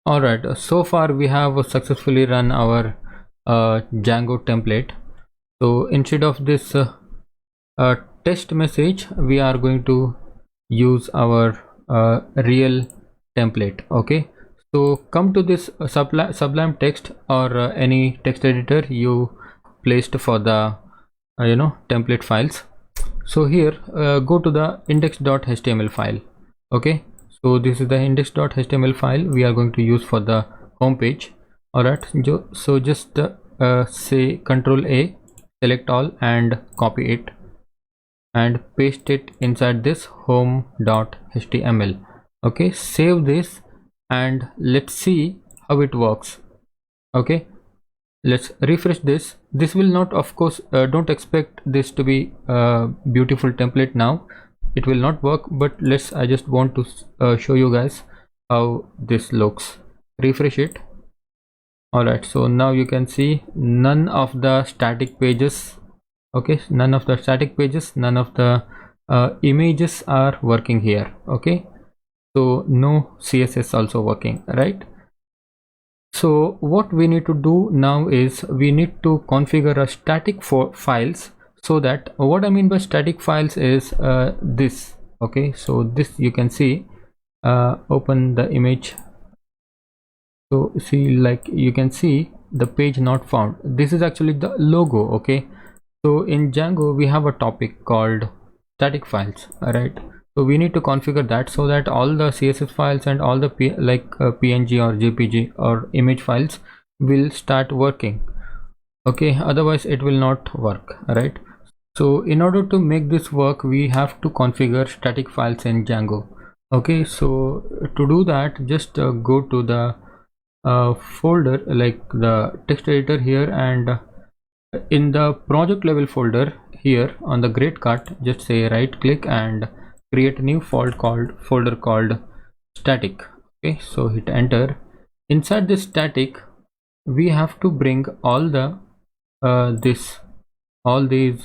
Alright, so far we have successfully run our Django template. So instead of this test message, we are going to use our real template. Okay, so come to this Sublime Text or any text editor you placed for the template files. So here go to the index.html file. Okay, so this is the index.html file we are going to use for the home page. Alright, so just say Ctrl A, select all and copy it and paste it inside this home.html. Okay, save this and let's see how it works. Okay, let's refresh this. This will not, of course, don't expect this to be a beautiful template now. It will not work, but I just want to show you guys how this looks. Refresh it. Alright, so now you can see none of the static pages. Okay, none of the static pages, none of the images are working here. Okay, so no CSS also working, right? So what we need to do now is we need to configure a static for files, so that what I mean by static files is this. Okay, so this you can see, open the image. So see, like you can see the page not found. This is actually the logo. Okay, so in Django we have a topic called static files. Alright, so we need to configure that so that all the CSS files and all the PNG or JPG or image files will start working. Okay, otherwise it will not work. Right, so in order to make this work, we have to configure static files in Django. Okay, so to do that, just go to the folder, like the text editor here, and in the project level folder here on the grid cut, just say right click and create a new folder called static. Okay, so hit enter. Inside this static we have to bring all the all these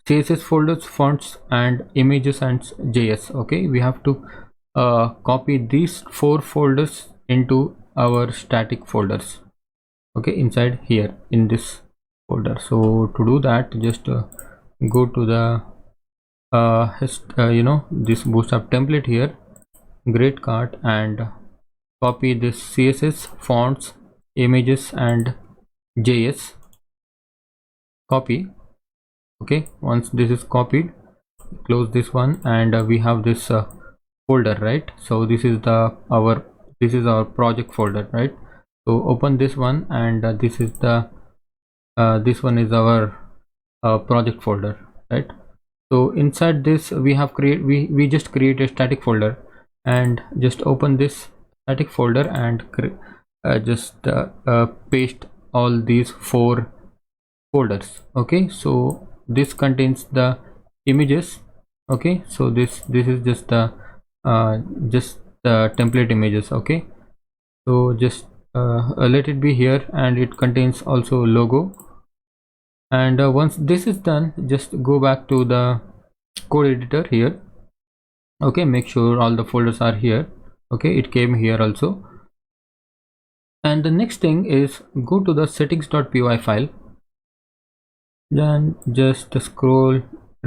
CSS folders, fonts and images and JS. Okay, we have to copy these 4 folders into our static folders. Okay, inside here in this folder. So to do that, just go to the this Bootstrap template here, grid cart, and copy this CSS, fonts, images and JS. Copy. Okay, once this is copied, close this one, and we have this folder, right? So this is our project folder, right? So open this one, and this is the this one is our project folder, right? So inside this we have we just create a static folder, and just open this static folder and just paste all these 4 folders. Okay, so this contains the images. Okay, so this is just the template images. Okay, so just let it be here, and it contains also logo. And once this is done, just go back to the code editor here. Okay, make sure all the folders are here. Okay, it came here also. And the next thing is go to the settings.py file, then just scroll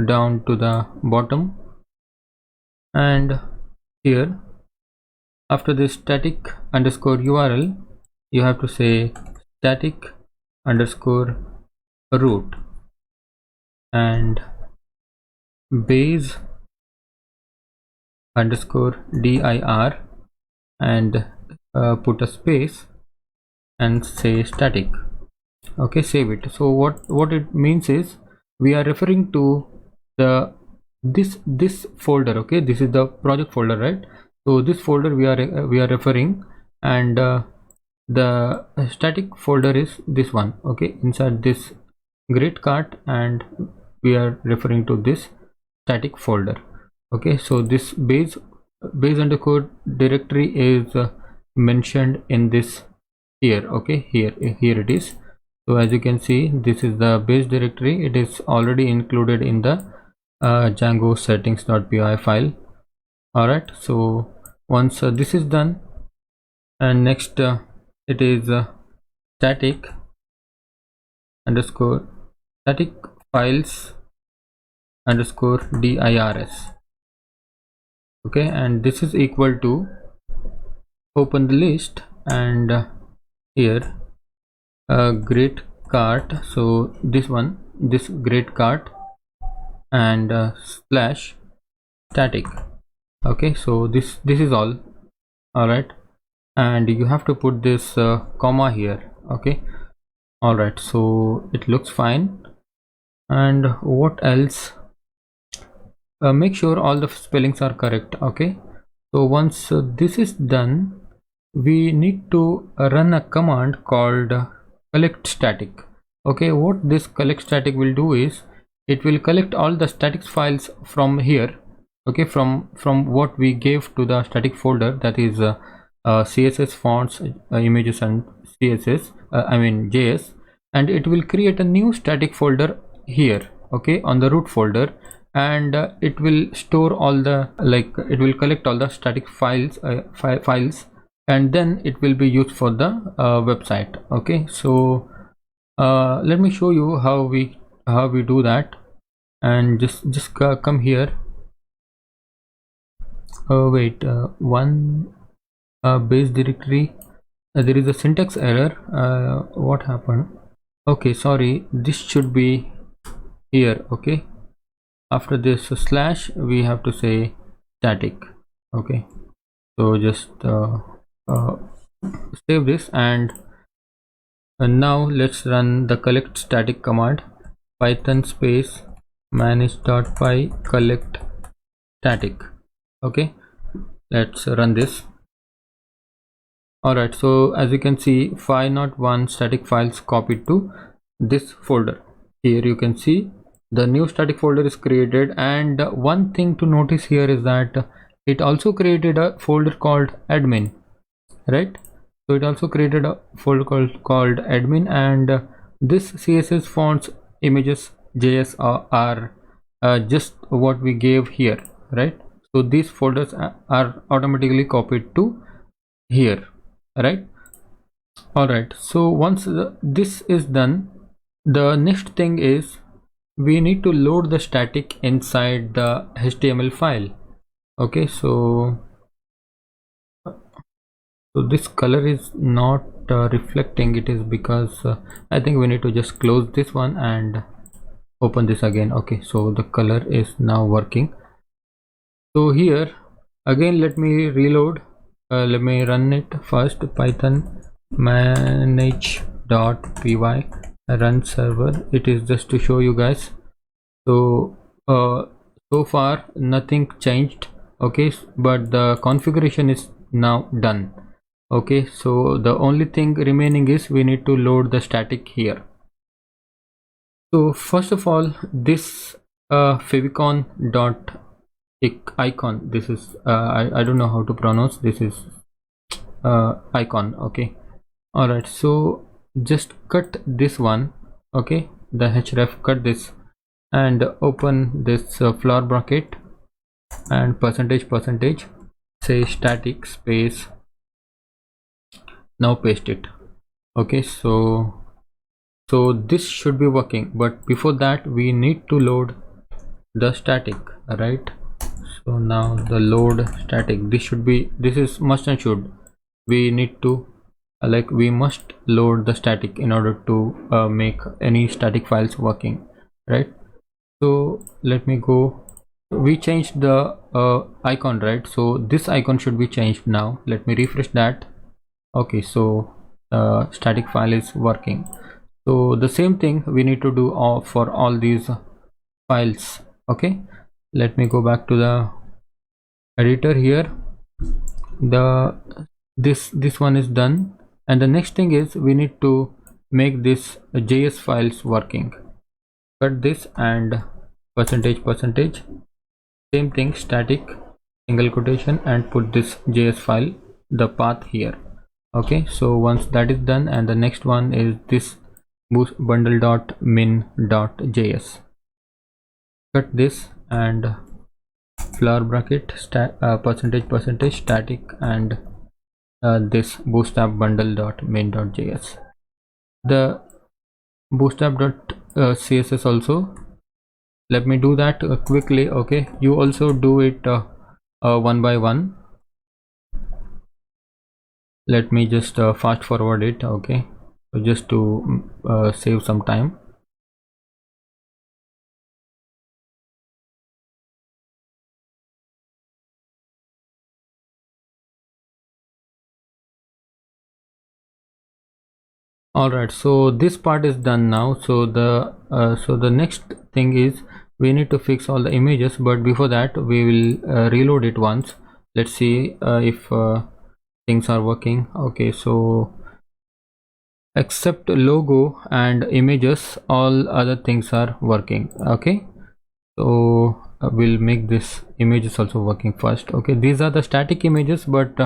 down to the bottom, and here after this static underscore URL you have to say static underscore root and base underscore dir, and put a space and say static. Okay, save it. So what it means is we are referring to the this folder. Okay, this is the project folder, right? So this folder we are referring, and the static folder is this one. Okay, inside this grid cart, and we are referring to this static folder. Okay, so this base underscore directory is mentioned in this here. Okay, here it is. So as you can see, this is the base directory. It is already included in the Django settings.py file. Alright, so once this is done, and next it is static underscore static files underscore dirs. Okay, and this is equal to open the list, and here great cart, so this one, this great cart, and slash static. Okay, so this is all right, and you have to put this comma here. Okay, all right, so it looks fine. And what else? Make sure all the spellings are correct. Okay, so once this is done, we need to run a command called collect static. Okay, what this collect static will do is it will collect all the static files from here. Okay, from what we gave to the static folder, that is css fonts, images, and css js, and it will create a new static folder here, okay, on the root folder, and it will store all the, like, it will collect all the static files and then it will be used for the website. Okay, so let me show you how we do that. And just come here. Oh wait, one base directory, there is a syntax error. What happened? Okay, sorry, this should be here. Okay, after this slash we have to say static. Okay, so just save this, and now let's run the collect static command. Python space manage.py collect static. Okay, let's run this. Alright, so as you can see, 501 static files copied to this folder. Here you can see the new static folder is created, and one thing to notice here is that it also created a folder called admin, right? So it also created a folder called admin, and this css fonts, images, js are just what we gave here, right? So these folders are automatically copied to here, right? All right, so once this is done, the next thing is we need to load the static inside the HTML file. Okay, so this color is not reflecting. It is because I think we need to just close this one and open this again. Okay, so the color is now working. So here again, let me reload. Let me run it first. Python manage.py run server. It is just to show you guys. So so far nothing changed. Okay, but the configuration is now done. Okay, so the only thing remaining is we need to load the static here. So first of all, this favicon dot icon, this is I don't know how to pronounce, this is icon. Okay, all right, so just cut this one. Okay, the href, cut this and open this flower bracket and percentage say static space, now paste it. Okay, so this should be working, but before that we need to load the static, right? So now the load static, this should be, this is must and should, we need to we must load the static in order to make any static files working, right? So let me go, we changed the icon, right? So this icon should be changed now. Let me refresh that. Okay, so static file is working. So the same thing we need to do for all these files. Okay, let me go back to the editor here. This one is done, and the next thing is we need to make this JS files working. Cut this and percentage, same thing, static single quotation, and put this JS file, the path here. Okay, so once that is done, and the next one is this bundle.min.js. Cut this and flower bracket percentage static and this bootstrap bundle.main.js. the bootstrap.css also, let me do that quickly. Okay, you also do it one by one. Let me just fast forward it. Okay, so just to save some time. All right, so this part is done now. So the next thing is we need to fix all the images, but before that we will reload it once. Let's see if things are working. Okay, so except logo and images, all other things are working. Okay, so we'll make this images also working first. Okay, these are the static images, but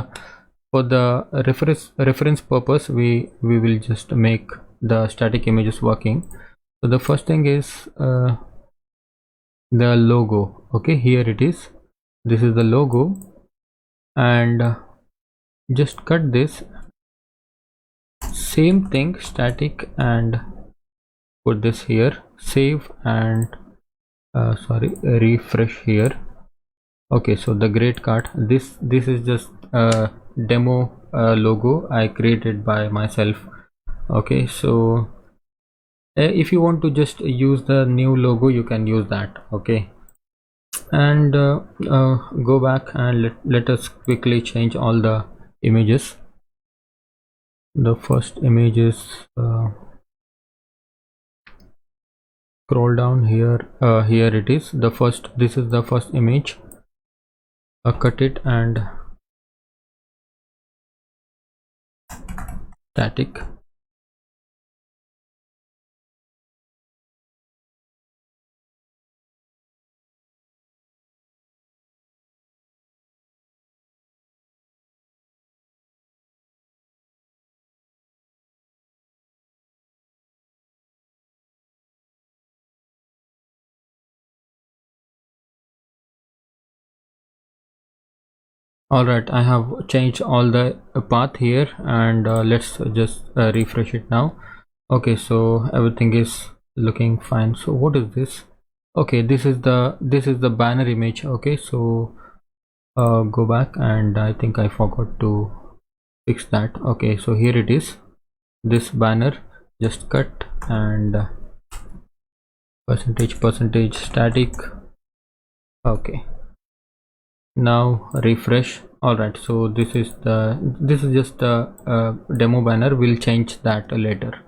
for the reference purpose we will just make the static images working. So the first thing is the logo. Okay, here it is. This is the logo, and just cut this, same thing, static, and put this here, save, and refresh here. Okay, so the great card, this is just a demo logo I created by myself. Okay, so if you want to just use the new logo, you can use that. Okay, and go back and let us quickly change all the images. The first image is scroll down here, here it is, the first, this is the first image. Cut it and static. All right, I have changed all the path here, and let's just refresh it now. Okay, so everything is looking fine. So what is this? Okay, this is the banner image. Okay, so go back, and I think I forgot to fix that. Okay, so here it is, this banner. Just cut and percentage static. Okay, now refresh. All right, so this is just the demo banner. We'll change that later.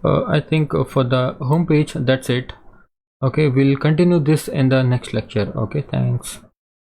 I think for the home page, that's it. Okay, we'll continue this in the next lecture. Okay, thanks.